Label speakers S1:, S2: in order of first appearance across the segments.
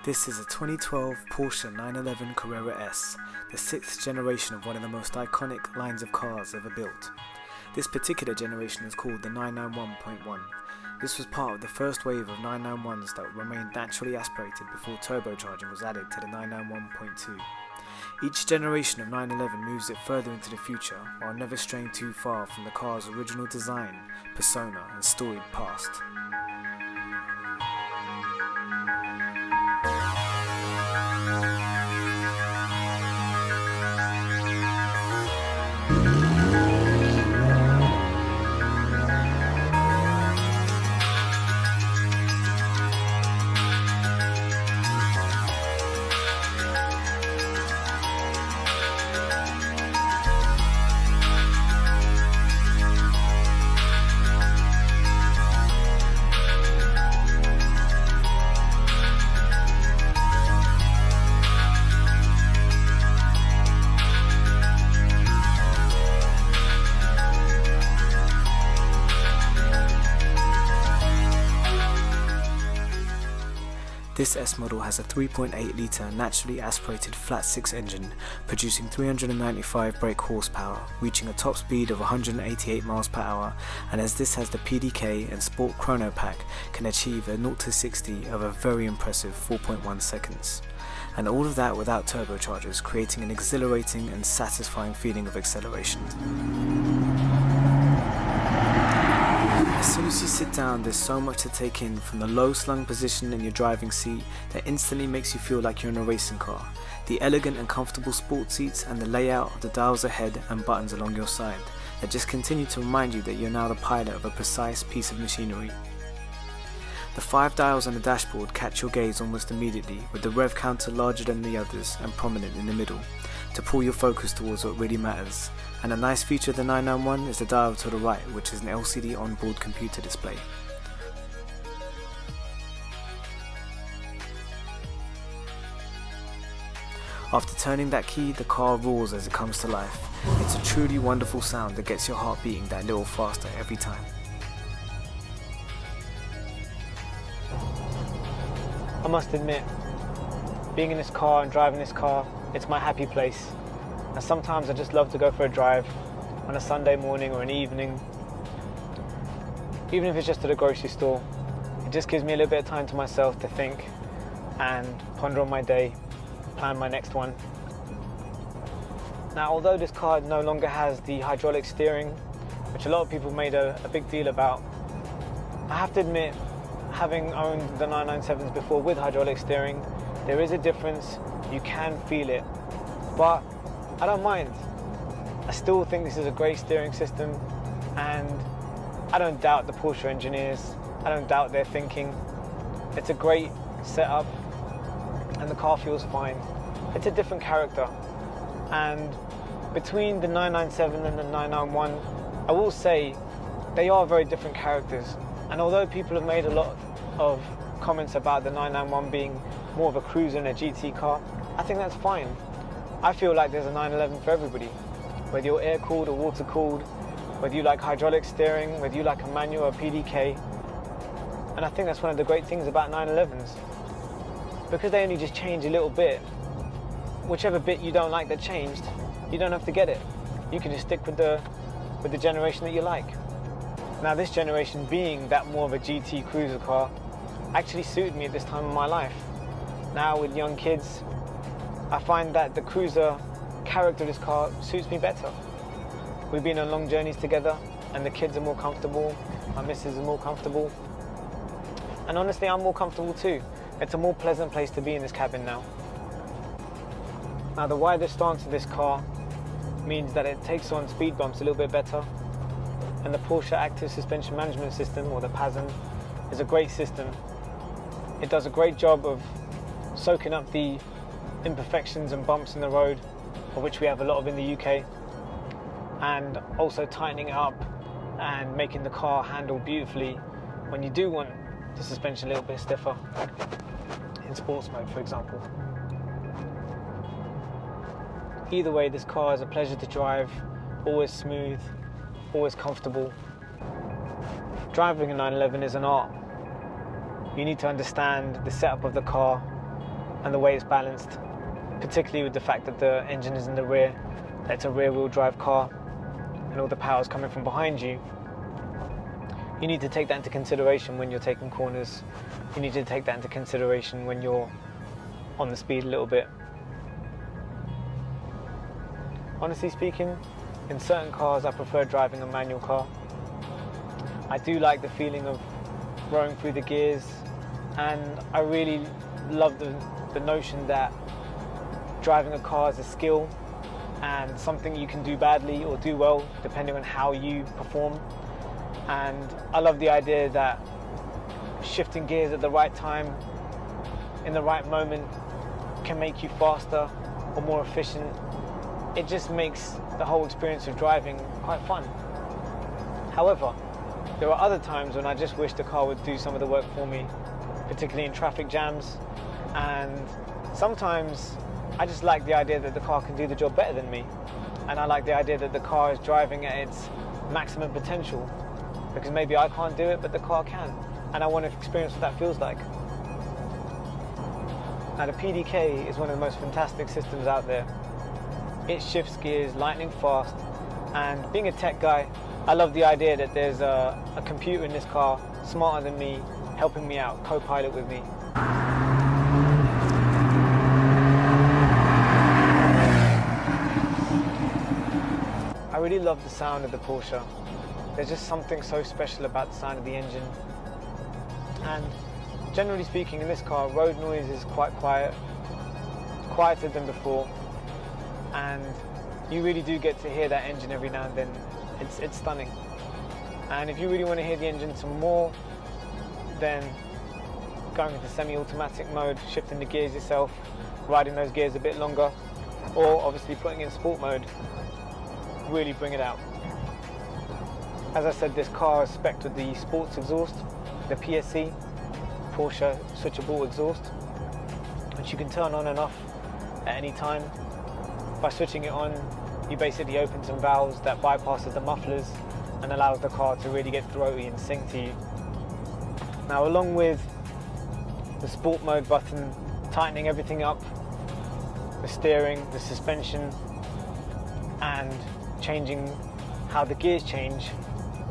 S1: This is a 2012 Porsche 911 Carrera S, the 6th generation of one of the most iconic lines of cars ever built. This particular generation is called the 991.1. This was part of the first wave of 991s that remained naturally aspirated before turbocharging was added to the 991.2. Each generation of 911 moves it further into the future while never straying too far from the car's original design, persona and storied past. This S model has a 3.8 litre naturally aspirated flat-6 engine, producing 395 brake horsepower, reaching a top speed of 188 miles per hour, and as this has the PDK and Sport Chrono Pack, can achieve a 0 to 60 of a very impressive 4.1 seconds. And all of that without turbochargers, creating an exhilarating and satisfying feeling of acceleration. As soon as you sit down, there's so much to take in, from the low slung position in your driving seat that instantly makes you feel like you're in a racing car, the elegant and comfortable sport seats, and the layout of the dials ahead and buttons along your side that just continue to remind you that you're now the pilot of a precise piece of machinery. The 5 dials on the dashboard catch your gaze almost immediately, with the rev counter larger than the others and prominent in the middle, to pull your focus towards what really matters. And a nice feature of the 991 is the dial to the right, which is an LCD onboard computer display. After turning that key, the car roars as it comes to life. It's a truly wonderful sound that gets your heart beating that little faster every time.
S2: I must admit, being in this car and driving this car, it's my happy place. And sometimes I just love to go for a drive on a Sunday morning or an evening. Even if it's just to the grocery store, it just gives me a little bit of time to myself to think and ponder on my day, plan my next one. Now, although this car no longer has the hydraulic steering, which a lot of people made a big deal about, I have to admit, having owned the 997s before with hydraulic steering, there is a difference. You can feel it, but I don't mind. I still think this is a great steering system, and I don't doubt the Porsche engineers. I don't doubt their thinking. It's a great setup, and the car feels fine. It's a different character, and between the 997 and the 991, I will say they are very different characters. And although people have made a lot of comments about the 991 being more of a cruiser and a GT car, I think that's fine. I feel like there's a 911 for everybody, whether you're air-cooled or water-cooled, whether you like hydraulic steering, whether you like a manual or PDK. And I think that's one of the great things about 911s. Because they only just change a little bit, whichever bit you don't like that changed, you don't have to get it. You can just stick with the generation that you like. Now, this generation, being that more of a GT cruiser car, actually suited me at this time of my life. Now, with young kids, I find that the cruiser character of this car suits me better. We've been on long journeys together, and the kids are more comfortable, my missus is more comfortable, and honestly, I'm more comfortable too. It's a more pleasant place to be in this cabin now. Now, the wider stance of this car means that it takes on speed bumps a little bit better, and the Porsche Active Suspension Management System, or the PASM, is a great system. It does a great job of soaking up the imperfections and bumps in the road, of which we have a lot of in the UK, and also tightening it up and making the car handle beautifully when you do want the suspension a little bit stiffer, in sports mode, for example. Either way, this car is a pleasure to drive, always smooth, always comfortable. Driving a 911 is an art. You need to understand the setup of the car, and the way it's balanced, particularly with the fact that the engine is in the rear, that it's a rear-wheel drive car, and all the power is coming from behind you. You need to take that into consideration when you're taking corners. You need to take that into consideration when you're on the speed a little bit. Honestly speaking, in certain cars I prefer driving a manual car. I do like the feeling of rowing through the gears, and I really love the notion that driving a car is a skill and something you can do badly or do well depending on how you perform. And I love the idea that shifting gears at the right time, in the right moment, can make you faster or more efficient. It just makes the whole experience of driving quite fun. However, there are other times when I just wish the car would do some of the work for me, particularly in traffic jams. And sometimes I just like the idea that the car can do the job better than me. And I like the idea that the car is driving at its maximum potential, because maybe I can't do it, but the car can. And I want to experience what that feels like. Now, the PDK is one of the most fantastic systems out there. It shifts gears lightning fast, and being a tech guy, I love the idea that there's a computer in this car smarter than me, helping me out, co-pilot with me. I really love the sound of the Porsche. There's just something so special about the sound of the engine. And generally speaking, in this car, road noise is quite quiet, quieter than before. And you really do get to hear that engine every now and then. It's stunning. And if you really want to hear the engine some more, then going into semi-automatic mode, shifting the gears yourself, riding those gears a bit longer, or obviously putting in sport mode, really bring it out. As I said, this car is spec'd with the sports exhaust, the PSE, Porsche switchable exhaust, which you can turn on and off at any time. By switching it on, you basically open some valves that bypasses the mufflers and allows the car to really get throaty and sing to you. Now, along with the sport mode button tightening everything up, the steering, the suspension, and changing how the gears change,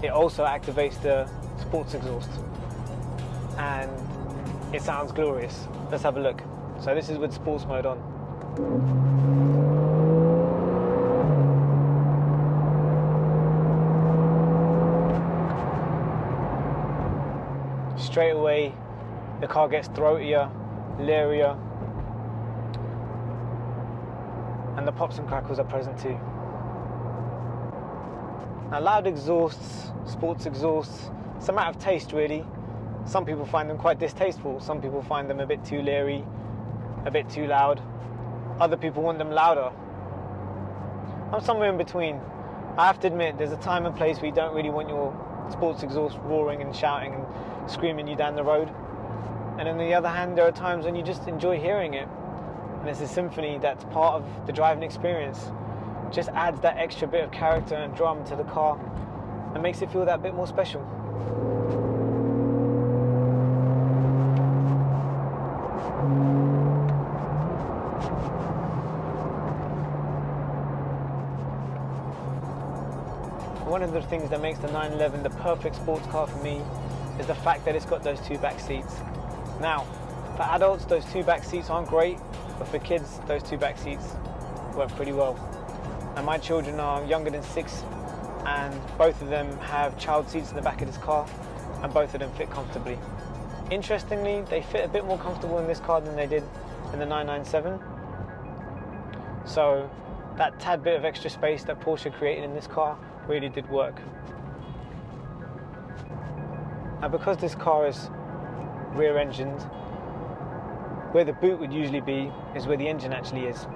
S2: it also activates the sports exhaust, and it sounds glorious. Let's have a look. So this is with sports mode on. Straight away, the car gets throatier, leerier, and the pops and crackles are present too. Now, loud exhausts, sports exhausts, it's a matter of taste really. Some people find them quite distasteful, some people find them a bit too leery, a bit too loud. Other people want them louder. I'm somewhere in between. I have to admit, there's a time and place where you don't really want your sports exhaust roaring and shouting and screaming you down the road. And on the other hand, there are times when you just enjoy hearing it. And it's a symphony that's part of the driving experience. Just adds that extra bit of character and drama to the car and makes it feel that bit more special. One of the things that makes the 911 the perfect sports car for me is the fact that it's got those two back seats. Now, for adults, those two back seats aren't great, but for kids, those two back seats work pretty well. And my children are younger than 6, and both of them have child seats in the back of this car, and both of them fit comfortably. Interestingly, they fit a bit more comfortable in this car than they did in the 997. So that tad bit of extra space that Porsche created in this car really did work. Now, because this car is rear-engined, where the boot would usually be is where the engine actually is,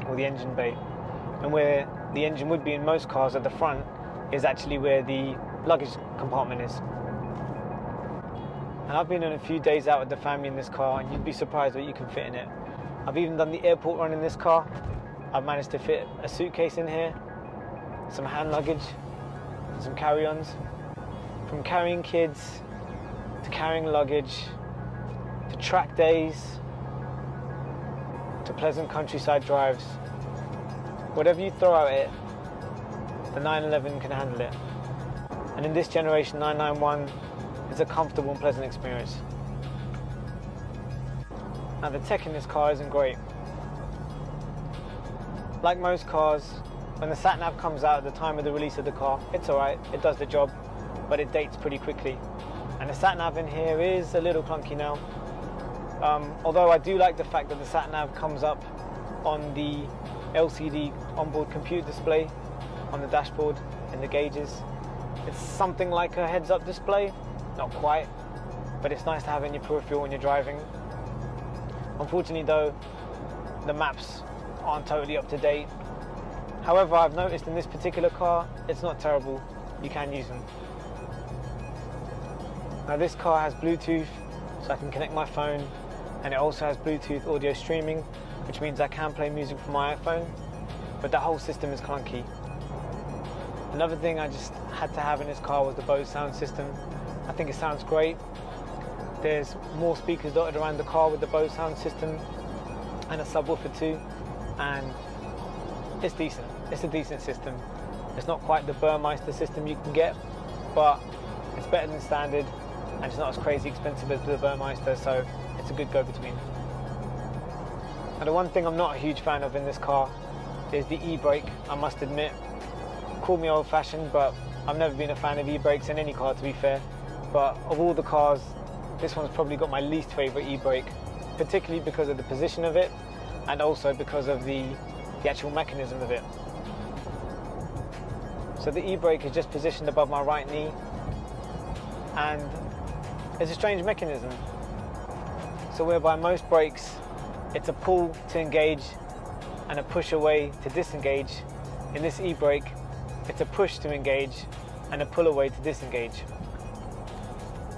S2: or the engine bay. And where the engine would be in most cars at the front is actually where the luggage compartment is. And I've been on a few days out with the family in this car, and you'd be surprised what you can fit in it. I've even done the airport run in this car. I've managed to fit a suitcase in here, some hand luggage, and some carry-ons. From carrying kids, to carrying luggage, to track days, to pleasant countryside drives. Whatever you throw at it, the 911 can handle it. And in this generation, 991 is a comfortable and pleasant experience. Now the tech in this car isn't great. Like most cars, when the sat-nav comes out at the time of the release of the car, it's alright, it does the job, but it dates pretty quickly. And the sat-nav in here is a little clunky now. Although I do like the fact that the sat-nav comes up on the LCD onboard computer display on the dashboard and the gauges. It's something like a heads-up display, not quite, but it's nice to have in your peripheral when you're driving. Unfortunately though, the maps aren't totally up to date. However, I've noticed in this particular car, it's not terrible. You can use them. Now this car has Bluetooth, so I can connect my phone, and it also has Bluetooth audio streaming, which means I can play music from my iPhone, but the whole system is clunky. Another thing I just had to have in this car was the Bose sound system. I think it sounds great. There's more speakers dotted around the car with the Bose sound system, and a subwoofer too, and it's decent. It's a decent system. It's not quite the Burmeister system you can get, but it's better than standard, and it's not as crazy expensive as the Burmeister, so it's a good go-between. Now the one thing I'm not a huge fan of in this car is the e-brake, I must admit. Call me old-fashioned, but I've never been a fan of e-brakes in any car, to be fair. But of all the cars, this one's probably got my least favourite e-brake, particularly because of the position of it, and also because of the actual mechanism of it. So the e-brake is just positioned above my right knee, and it's a strange mechanism. So whereby most brakes, it's a pull to engage and a push away to disengage. In this e-brake, it's a push to engage and a pull away to disengage.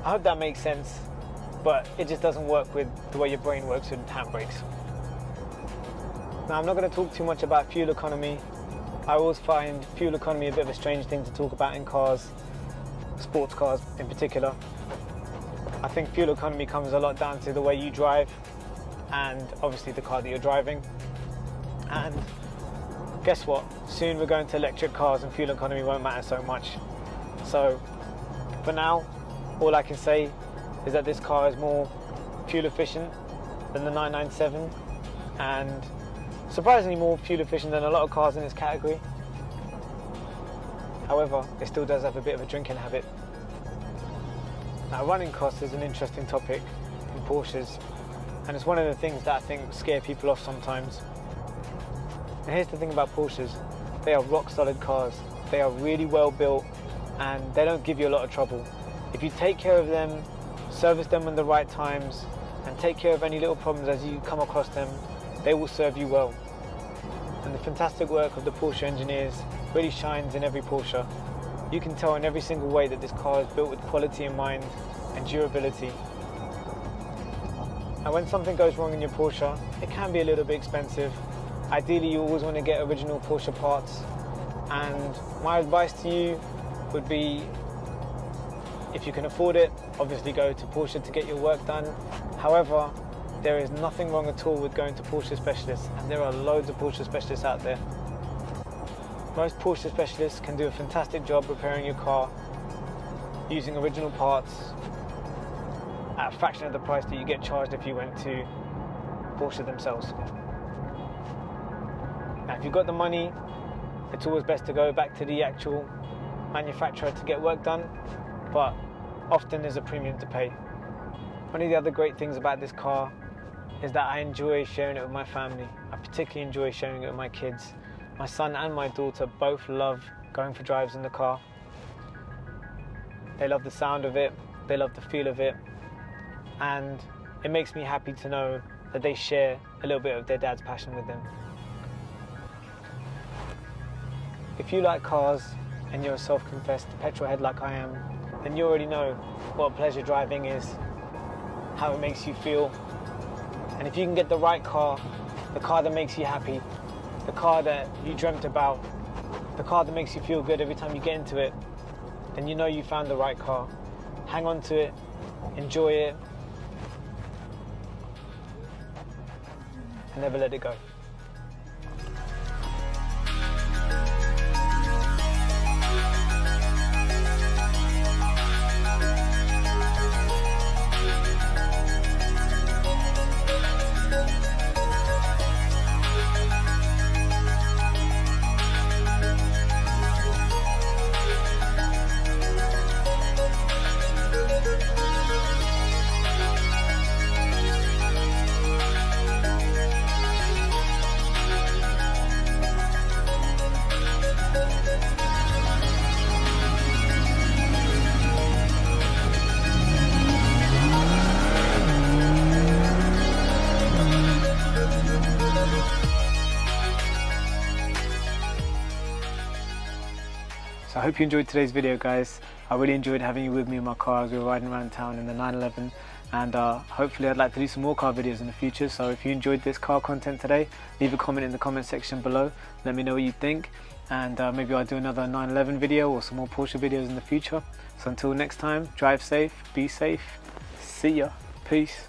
S2: I hope that makes sense, but it just doesn't work with the way your brain works with handbrakes. Now I'm not going to talk too much about fuel economy. I always find fuel economy a bit of a strange thing to talk about in cars, sports cars in particular. I think fuel economy comes a lot down to the way you drive and obviously the car that you're driving. And guess what? Soon we're going to electric cars and fuel economy won't matter so much. So for now, all I can say is that this car is more fuel efficient than the 997 and surprisingly more fuel efficient than a lot of cars in this category. However, it still does have a bit of a drinking habit. Now, running costs is an interesting topic in Porsches, and it's one of the things that I think scare people off sometimes. And here's the thing about Porsches, they are rock solid cars. They are really well built and they don't give you a lot of trouble. If you take care of them, service them in the right times, and take care of any little problems as you come across them, they will serve you well. And the fantastic work of the Porsche engineers really shines in every Porsche. You can tell in every single way that this car is built with quality in mind and durability. And when something goes wrong in your Porsche, it can be a little bit expensive. Ideally, you always want to get original Porsche parts. And my advice to you would be, if you can afford it, obviously go to Porsche to get your work done. However, there is nothing wrong at all with going to Porsche specialists, and there are loads of Porsche specialists out there. Most Porsche specialists can do a fantastic job repairing your car using original parts at a fraction of the price that you get charged if you went to Porsche themselves. Now, if you've got the money, it's always best to go back to the actual manufacturer to get work done, but often there's a premium to pay. One of the other great things about this car is that I enjoy sharing it with my family. I particularly enjoy sharing it with my kids. My son and my daughter both love going for drives in the car. They love the sound of it, they love the feel of it, and it makes me happy to know that they share a little bit of their dad's passion with them. If you like cars and you're a self-confessed petrolhead like I am, then you already know what pleasure driving is, how it makes you feel. And if you can get the right car, the car that makes you happy, the car that you dreamt about, the car that makes you feel good every time you get into it, then you know you found the right car. Hang on to it, enjoy it. and never let it go. So I hope you enjoyed today's video, guys. I really enjoyed having you with me in my car as we were riding around town in the 911, and hopefully I'd like to do some more car videos in the future. So if you enjoyed this car content today, leave a comment in the comment section below. Let me know what you think, and maybe I'll do another 911 video or some more Porsche videos in the future. So until next time, drive safe, be safe, see ya, peace.